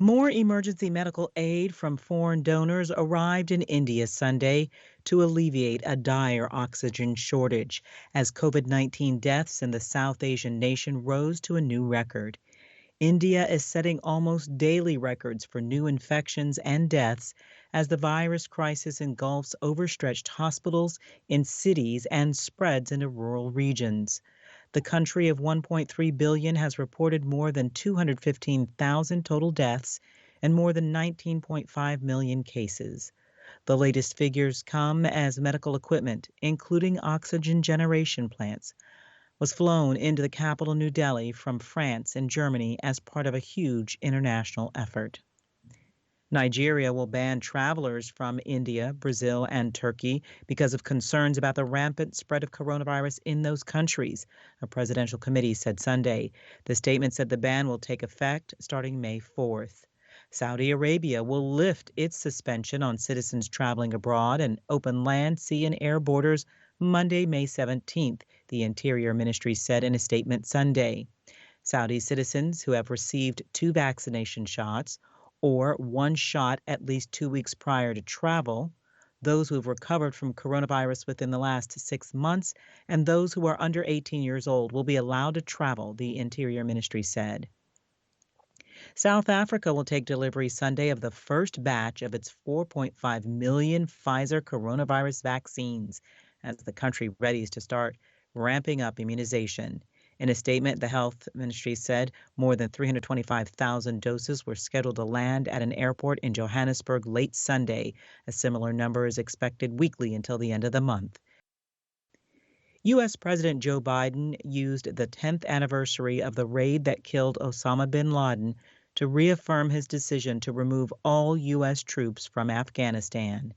More emergency medical aid from foreign donors arrived in India Sunday to alleviate a dire oxygen shortage as COVID-19 deaths in the South Asian nation rose to a new record. India is setting almost daily records for new infections and deaths as the virus crisis engulfs overstretched hospitals in cities and spreads into rural regions. The country of 1.3 billion has reported more than 215,000 total deaths and more than 19.5 million cases. The latest figures come as medical equipment, including oxygen generation plants, was flown into the capital, New Delhi, from France and Germany as part of a huge international effort. Nigeria will ban travelers from India, Brazil, and Turkey because of concerns about the rampant spread of coronavirus in those countries, a presidential committee said Sunday. The statement said the ban will take effect starting May 4th. Saudi Arabia will lift its suspension on citizens traveling abroad and open land, sea, and air borders Monday, May 17th, the Interior Ministry said in a statement Sunday. Saudi citizens who have received 2 vaccination shots or 1 shot at least 2 weeks prior to travel, those who have recovered from coronavirus within the last 6 months, and those who are under 18 years old will be allowed to travel, the Interior Ministry said. South Africa will take delivery Sunday of the first batch of its 4.5 million Pfizer coronavirus vaccines as the country readies to start ramping up immunization. In a statement, the health ministry said more than 325,000 doses were scheduled to land at an airport in Johannesburg late Sunday. A similar number is expected weekly until the end of the month. U.S. President Joe Biden used the 10th anniversary of the raid that killed Osama bin Laden to reaffirm his decision to remove all U.S. troops from Afghanistan.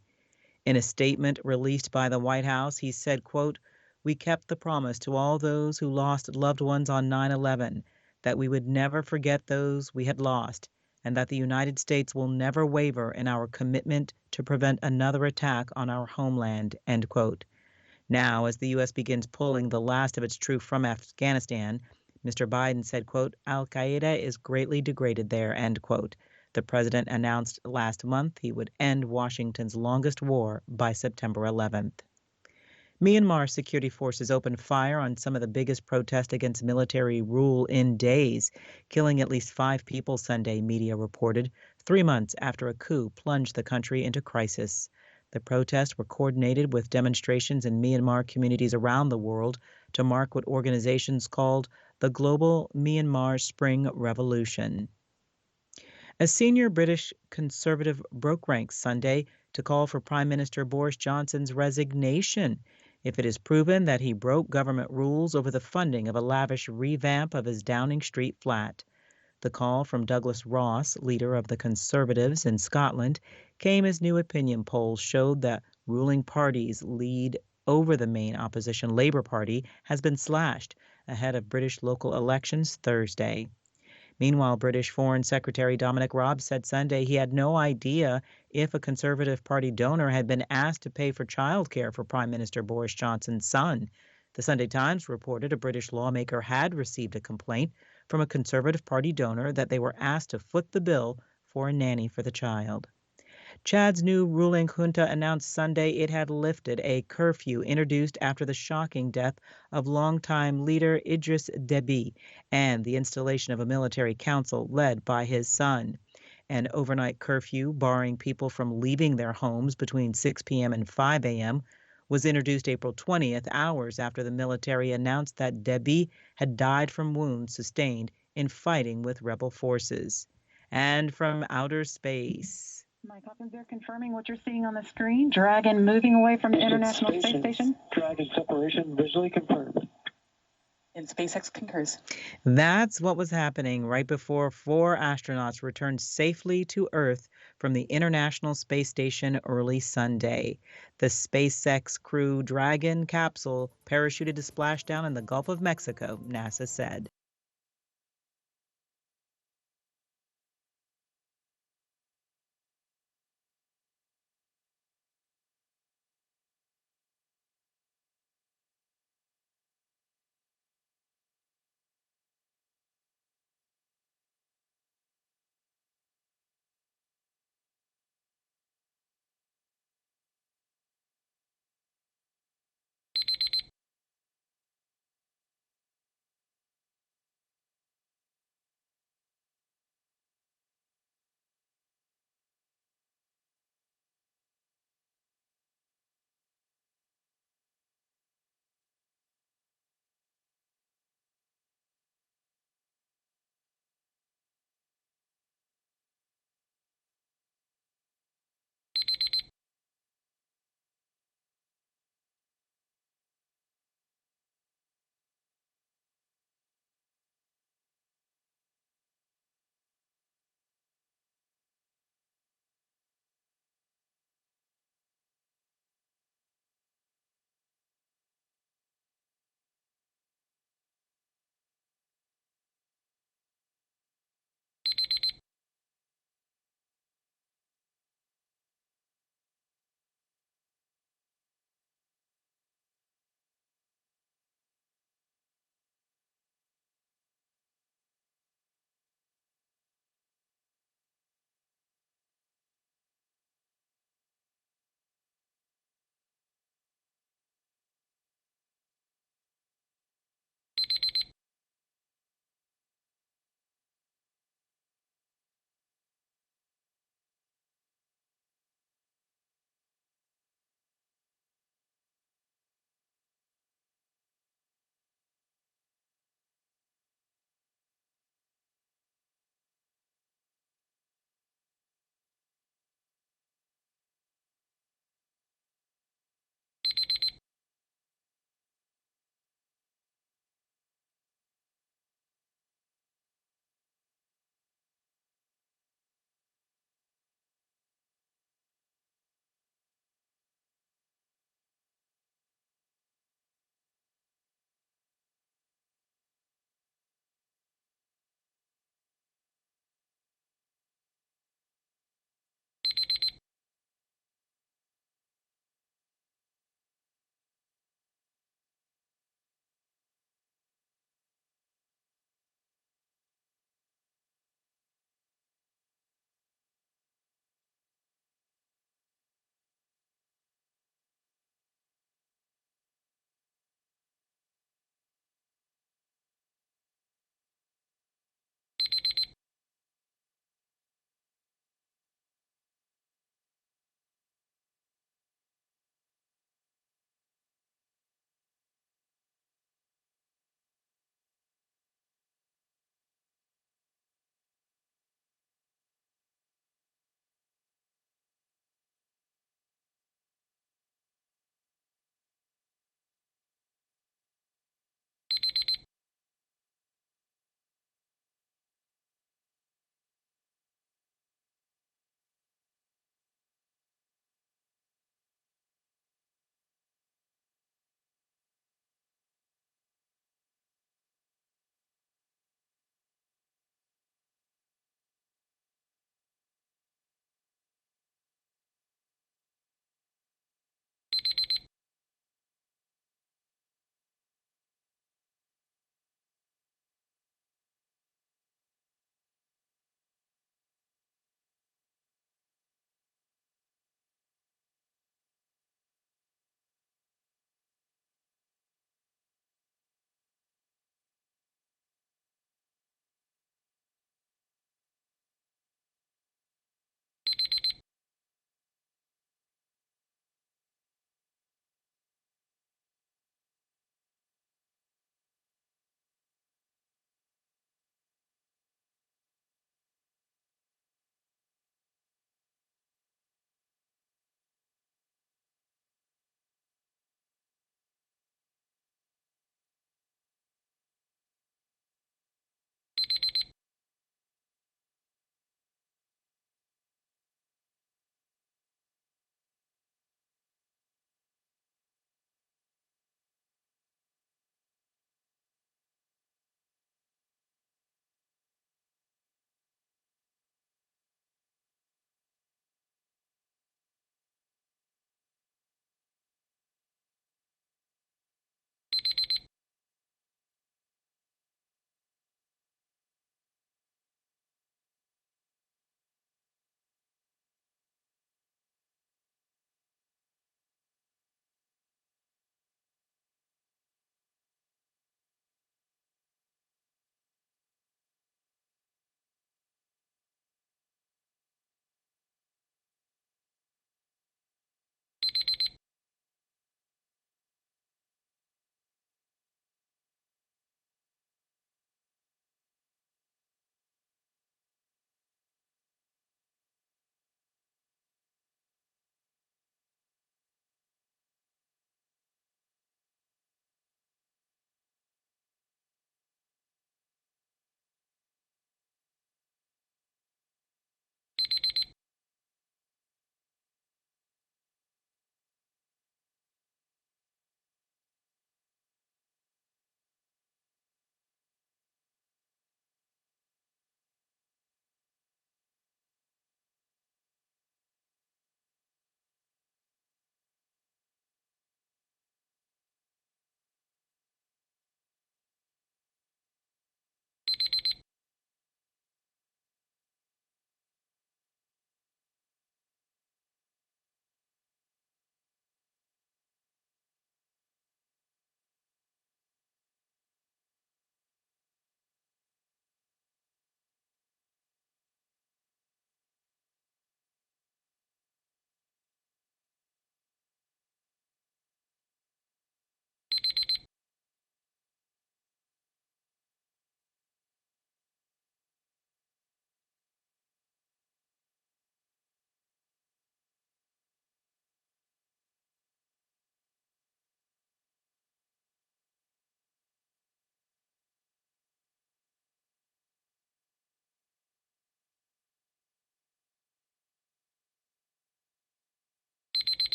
In a statement released by the White House, he said, quote, "We kept the promise to all those who lost loved ones on 9/11 that we would never forget those we had lost and that the United States will never waver in our commitment to prevent another attack on our homeland," end quote. Now, as the U.S. begins pulling the last of its troops from Afghanistan, Mr. Biden said, quote, "Al-Qaeda is greatly degraded there," end quote. The president announced last month he would end Washington's longest war by September 11th. Myanmar security forces opened fire on some of the biggest protests against military rule in days, killing at least 5 people Sunday, media reported, 3 months after a coup plunged the country into crisis. The protests were coordinated with demonstrations in Myanmar communities around the world to mark what organizations called the Global Myanmar Spring Revolution. A senior British Conservative broke ranks Sunday to call for Prime Minister Boris Johnson's resignation if it is proven that he broke government rules over the funding of a lavish revamp of his Downing Street flat. The call from Douglas Ross, leader of the Conservatives in Scotland, came as new opinion polls showed that ruling party's lead over the main opposition Labour Party has been slashed ahead of British local elections Thursday. Meanwhile, British Foreign Secretary Dominic Raab said Sunday he had no idea if a Conservative Party donor had been asked to pay for childcare for Prime Minister Boris Johnson's son. The Sunday Times reported a British lawmaker had received a complaint from a Conservative Party donor that they were asked to foot the bill for a nanny for the child. Chad's new ruling junta announced Sunday it had lifted a curfew introduced after the shocking death of longtime leader Idris Deby and the installation of a military council led by his son. An overnight curfew barring people from leaving their homes between 6 p.m. and 5 a.m. was introduced April 20th, hours after the military announced that Deby had died from wounds sustained in fighting with rebel forces. And from outer space. Mike Hawkins there confirming what you're seeing on the screen. Dragon moving away from the International Space Station. Dragon separation visually confirmed. And SpaceX concurs. That's what was happening right before 4 astronauts returned safely to Earth from the International Space Station early Sunday. The SpaceX Crew Dragon capsule parachuted to splash down in the Gulf of Mexico, NASA said.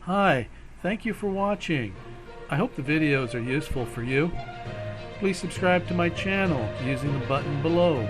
Hi, thank you for watching. I hope the videos are useful for you. Please subscribe to my channel using the button below.